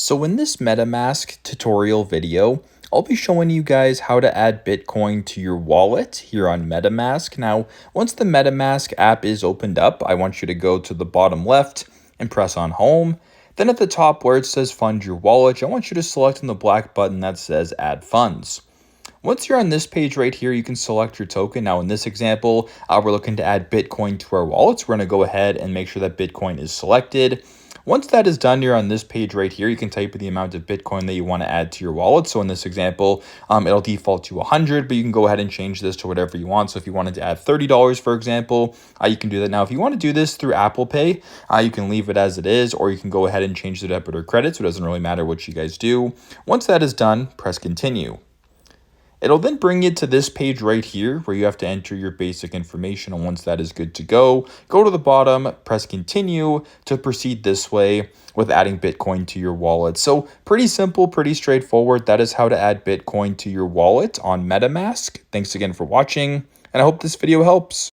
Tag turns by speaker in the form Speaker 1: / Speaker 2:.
Speaker 1: So in this MetaMask tutorial video, I'll be showing you guys how to add Bitcoin to your wallet here on MetaMask. Now, once the MetaMask app is opened up, I want you to go to the bottom left and press on Home. Then at the top where it says Fund Your Wallet, I want you to select on the black button that says Add Funds. Once you're on this page right here, you can select your token. Now in this example, we're looking to add Bitcoin to our wallets. We're going to go ahead and make sure that Bitcoin is selected. Once that is done, you're on this page right here. You can type in the amount of Bitcoin that you want to add to your wallet. So in this example, it'll default to 100, but you can go ahead and change this to whatever you want. So if you wanted to add $30, for example, you can do that. Now, if you want to do this through Apple Pay, you can leave it as it is, or you can go ahead and change the debit or credit. So it doesn't really matter what you guys do. Once that is done, press continue. It'll then bring you to this page right here where you have to enter your basic information. And once that is good to go to the bottom, press continue to proceed this way with adding Bitcoin to your wallet. So pretty simple, pretty straightforward. That is how to add Bitcoin to your wallet on MetaMask. Thanks again for watching, and I hope this video helps.